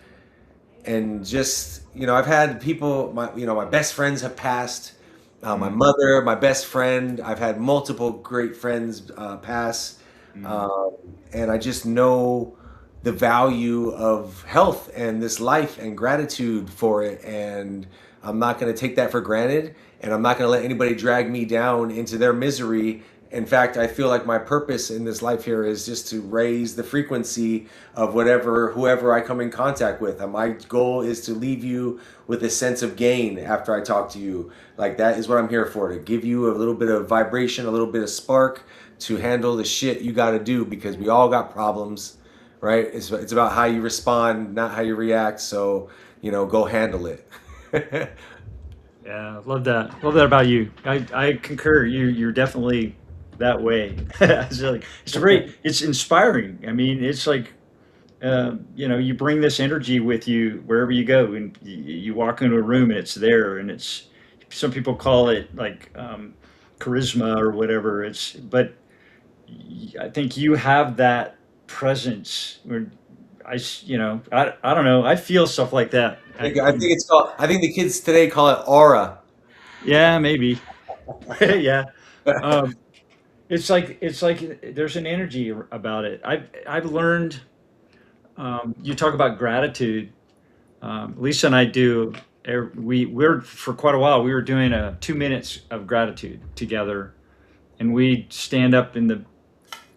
just I've had people, my best friends have passed, my
Mm,
mother, my best friend. I've had multiple great friends pass,
mm.
um, and I just know the value of health and this life and gratitude for it, and I'm not going to take that for granted, and I'm not going to let anybody drag me down into their misery. In fact, I feel like my purpose in this life here is just to raise the frequency of whoever I come in contact with. And my goal is to leave you with a sense of gain after I talk to you. Like that is what I'm here for, to give you a little bit of vibration, a little bit of spark to handle the shit you got to do, because we all got problems, right? It's about how you respond, not how you react. So, go handle it.
Yeah, love that. Love that about you. I concur. You're definitely that way. It's inspiring. I mean, it's like you bring this energy with you wherever you go, and you walk into a room and it's there, and it's some people call it like charisma or whatever. But I think you have that presence. Where I don't know. I feel stuff like that.
I think the kids today call it aura.
Yeah, maybe. Yeah. Um, it's like there's an energy about it. I've learned. You talk about gratitude. Lisa and I do. We're for quite a while. We were doing 2 minutes of gratitude together, and we stand up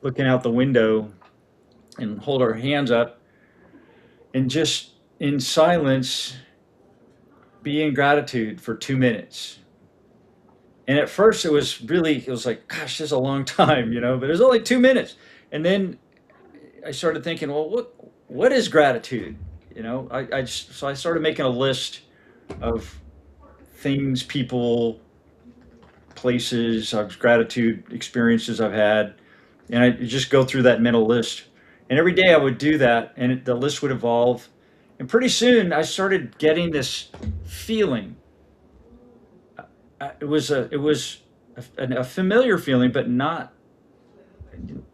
looking out the window and hold our hands up and just in silence be in gratitude for 2 minutes. And at first it was like, gosh, this is a long time, but it was only 2 minutes. And then I started thinking, well, what is gratitude? So I started making a list of things, people, places, of gratitude experiences I've had, and I just go through that mental list. And every day I would do that, and the list would evolve. And pretty soon I started getting this feeling. It was a familiar feeling, but not.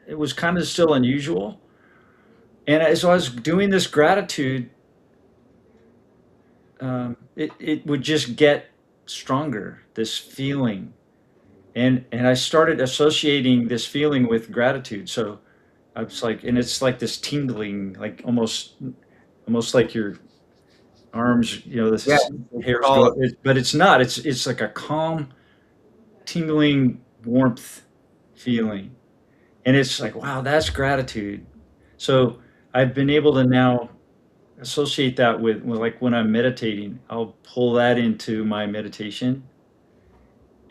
It was kind of still unusual. And as I was doing this gratitude, it would just get stronger. This feeling, and I started associating this feeling with gratitude. So I was like, and it's like this tingling, like almost like your arms,
Yeah,
this
it's
hairs go up,
called.
but it's not. It's like a calm, tingling warmth feeling, and it's like, wow, that's gratitude. So I've been able to now associate that with like when I'm meditating, I'll pull that into my meditation,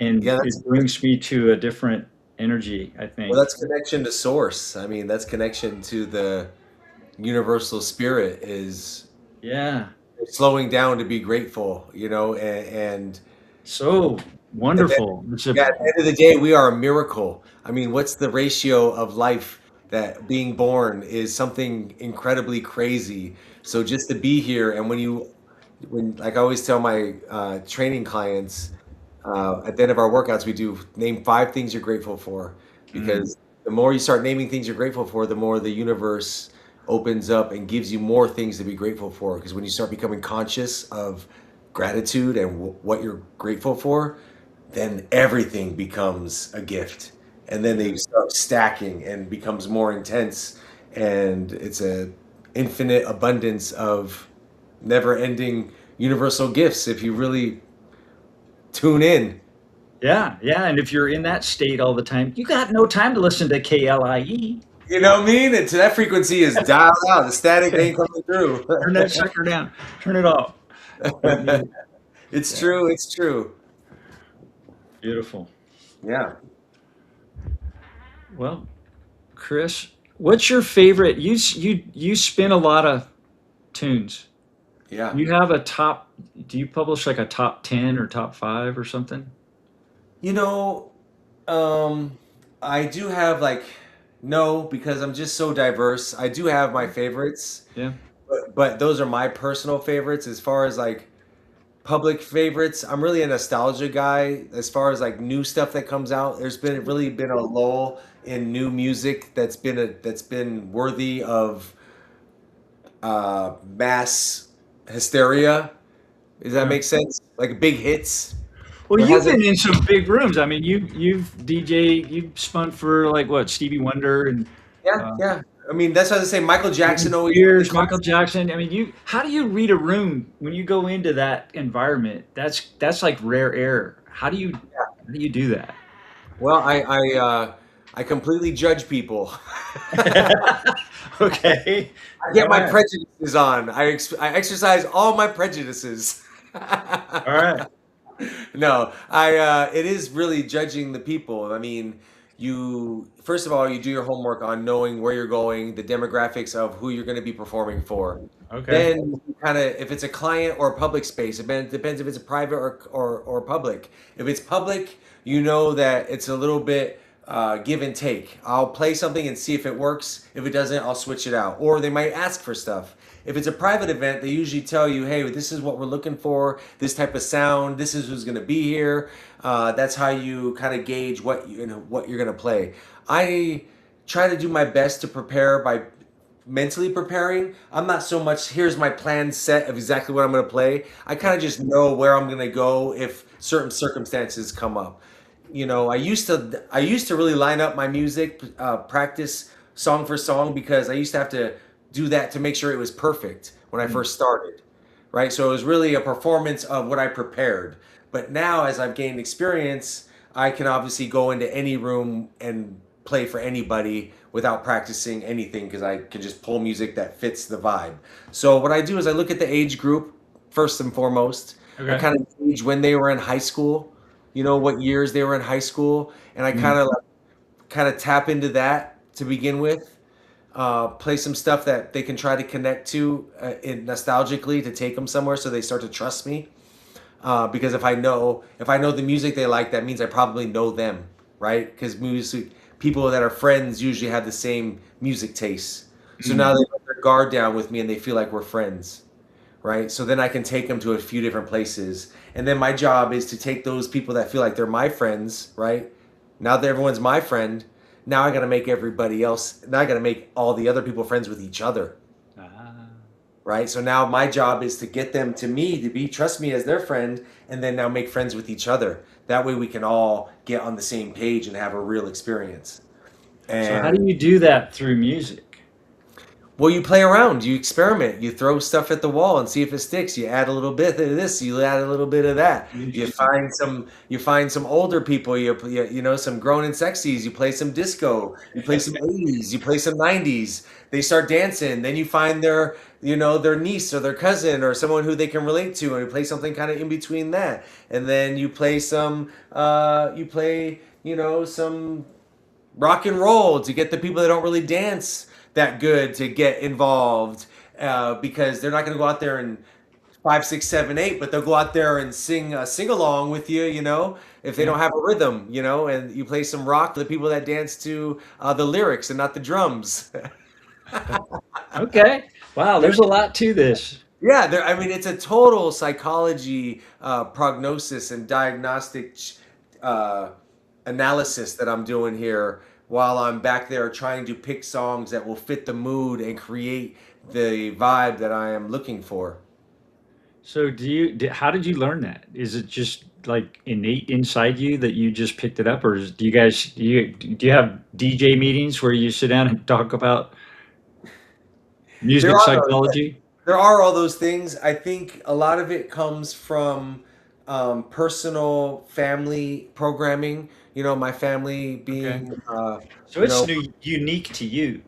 and
Yeah,
it brings me to a different energy, I
well,
think.
that's connection to source. I mean, that's connection to the universal spirit, is
Yeah.
slowing down to be grateful, and
So
at the,
wonderful. It's a
yeah, at the end of the day, we are a miracle. I mean, what's the ratio of life that being born is something incredibly crazy. So just to be here, and when like I always tell my training clients, At the end of our workouts, we do name 5 things you're grateful for,
Mm.
because the more you start naming things you're grateful for, the more the universe opens up and gives you more things to be grateful for. Because when you start becoming conscious of gratitude and what you're grateful for, then everything becomes a gift. And then they start stacking and becomes more intense. And it's a infinite abundance of never ending universal gifts if you really tune in.
Yeah, yeah, and if you're in that state all the time, you got no time to listen to KLIE.
You know what I mean? It's that frequency is dialed out. The static ain't coming through.
Turn that sucker down. Turn it off. Don't need it.
It's
Yeah,
true. It's true.
beautiful.
Yeah.
Well, Chris, what's your favorite? You spin a lot of tunes.
Yeah.
You have a top. Do you publish like a top 10 or top 5 or something?
You know, um, I do have like no, because I'm just so diverse. I do have my favorites,
Yeah.
but those are my personal favorites. As far as like public favorites, I'm really a nostalgia guy. As far as like new stuff that comes out, there's been really been a lull in new music that's been worthy of mass hysteria. Does that
Yeah.
make sense? Like big hits.
Well,
There
you've
hasn't.
been in some big rooms. I mean, you've DJ, you've spun for like what, Stevie Wonder and
Yeah,
uh,
yeah. I mean, that's what I say. Michael
Britney
Jackson always really
Spears,
caught.
Michael Jackson. I mean, you how do you read a room when you go into that environment? That's like rare air. How do you do that?
Well, I completely judge people.
Okay.
I
All
get my
right.
prejudices on. I exercise all my prejudices.
All right.
No, it is really judging the people. I mean, you first of all, you do your homework on knowing where you're going, the demographics of who you're going to be performing for.
Okay.
Then kind of if it's a client or a public space, depends if it's a private or public. If it's public, you know that it's a little bit give and take. I'll play something and see if it works. If it doesn't, I'll switch it out. Or they might ask for stuff. If it's a private event, they usually tell you, "Hey, this is what we're looking for. This type of sound. This is who's going to be here." That's how you kind of gauge what you're going to play. I try to do my best to prepare by mentally preparing. I'm not so much here's my plan set of exactly what I'm going to play. I kind of just know where I'm going to go if certain circumstances come up. I used to really line up my music, practice song for song, because I used to have to do that to make sure it was perfect when I
Mm.
first started, right? So it was really a performance of what I prepared. But now, as I've gained experience, I can obviously go into any room and play for anybody without practicing anything, because I can just pull music that fits the vibe. So what I do is I look at the age group first and foremost. I
Okay.
kind of gauge when they were in high school, what years they were in high school, and I
Mm.
kind of tap into that to begin with. Play some stuff that they can try to connect to nostalgically, to take them somewhere so they start to trust me. Because if I know the music they like, that means I probably know them, right? Because music people that are friends usually have the same music tastes. So
Mm.
now they let their guard down with me and they feel like we're friends, right? So then I can take them to a few different places. And then my job is to take those people that feel like they're my friends, right? Now that everyone's my friend, now I got to make everybody else, now I got to make all the other people friends with each other,
Ah.
right? So now my job is to get them to me, to be trust me as their friend, and then now make friends with each other. That way we can all get on the same page and have a real experience.
So how do
And
you do that through music?
well, you play around, you experiment, you throw stuff at the wall and see if it sticks. You add a little bit of this, you add a little bit of that. You find some older people, some grown and sexies. You play some disco, you play some 80s, you play some 90s. They start dancing. Then you find their niece or their cousin or someone who they can relate to, and you play something kind of in between that. And then you play some rock and roll to get the people that don't really dance that good to get involved, because they're not going to go out there and five, six, seven, eight, but they'll go out there and sing along with you, if they
Yeah.
don't have a rhythm, and you play some rock for the people that dance to the lyrics and not the drums.
Okay. Wow, there's a lot to this.
Yeah, I mean, it's a total psychology, prognosis and diagnostic uh, analysis that I'm doing here while I'm back there trying to pick songs that will fit the mood and create the vibe that I am looking for.
So how did you learn that? Is it just like innate inside you that you just picked it up, or do you have DJ meetings where you sit down and talk about
There
music
are those,
psychology?
there are all those things. I think a lot of it comes from personal family programming. You know, my family
Okay.
being,
So
you
it's
know,
new, unique to you.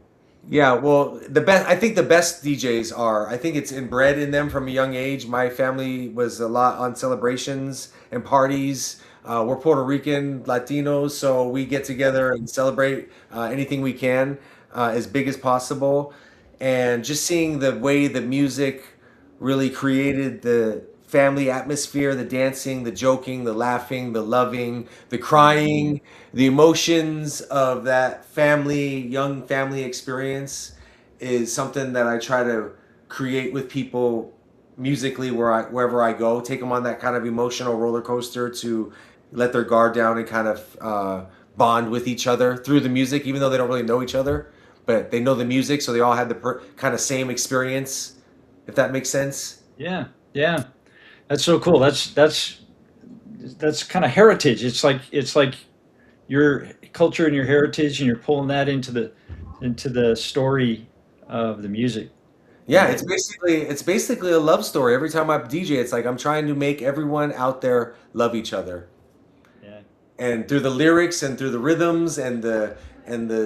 yeah, well, the best, I think the best DJs are, I think it's inbred in them from a young age. My family was a lot on celebrations and parties. We're Puerto Rican Latinos, so we get together and celebrate anything we can, as big as possible. And just seeing the way the music really created the family atmosphere, the dancing, the joking, the laughing, the loving, the crying, the emotions of that young family experience is something that I try to create with people musically wherever I go, take them on that kind of emotional roller coaster to let their guard down and kind of bond with each other through the music, even though they don't really know each other, but they know the music, so they all had the kind of same experience, if that makes sense.
Yeah, yeah. That's so cool. That's kind of heritage. It's like your culture and your heritage, and you're pulling that into the story of the music.
Yeah,
Yeah,
it's basically a love story. Every time I DJ, it's like I'm trying to make everyone out there love each other.
yeah.
And through the lyrics and through the rhythms and the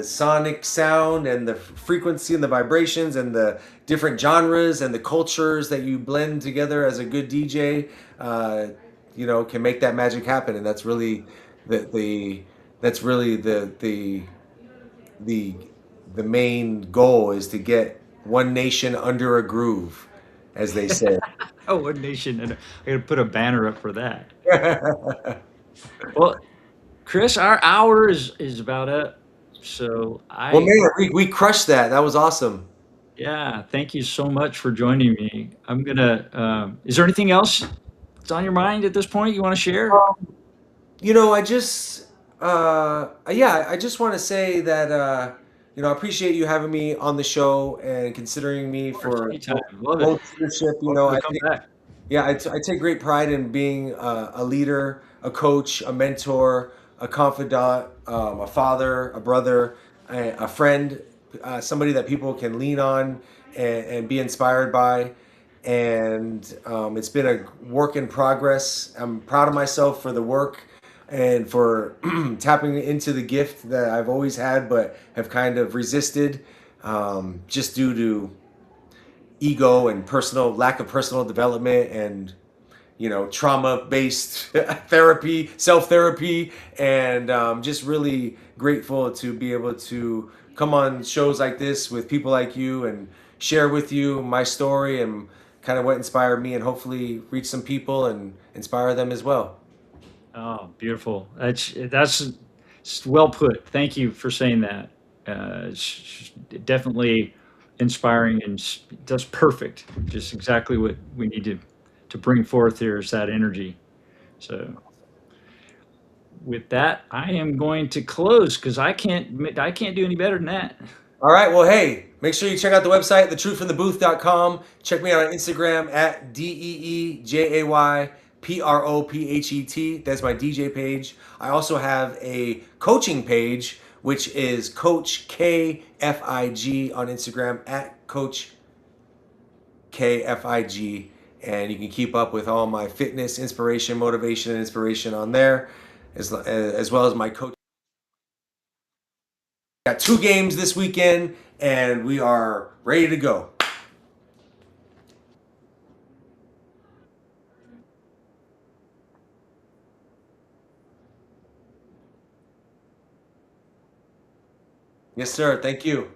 sonic sound and the frequency and the vibrations and the different genres and the cultures that you blend together as a good DJ, can make that magic happen. And that's really the that's really the the main goal is to get one nation under a groove, as they say.
Oh, One Nation, and I gotta put a banner up for that.
Well,
Well, Chris, our hour is about up. So
man, we crushed that. That was awesome.
yeah, thank you so much for joining me. Is there anything else that's on your mind at this point you want to share?
I just, yeah, I just want to say that, I appreciate you having me on the show and considering me
Of course,
for
anytime. Love it.
host leadership.
Welcome to
I
come
think,
back.
yeah, I take great pride in being a leader, a coach, a mentor, a confidant, a father, a brother, a friend, somebody that people can lean on and be inspired by. And it's been a work in progress. I'm proud of myself for the work and for tapping into the gift that I've always had, but have kind of resisted just due to ego and personal lack of personal development and trauma based therapy, self therapy, and just really grateful to be able to come on shows like this with people like you and share with you my story and kind of what inspired me and hopefully reach some people and inspire them as well.
Oh, beautiful. That's well put. Thank you for saying that. It's definitely inspiring and that's perfect. Just exactly what we need to bring forth here is that energy. So with that, I am going to close because I can't do any better than that.
All right. Well, hey, make sure you check out the website, thetruthfromthebooth.com. Check me out on Instagram at DeeJayProphet. That's my DJ page. I also have a coaching page, which is Coach KFIG on Instagram at Coach KFIG. And you can keep up with all my fitness, inspiration, motivation, and inspiration on there, as well as my coach. Got two games this weekend, and we are ready to go. Yes, sir. Thank you.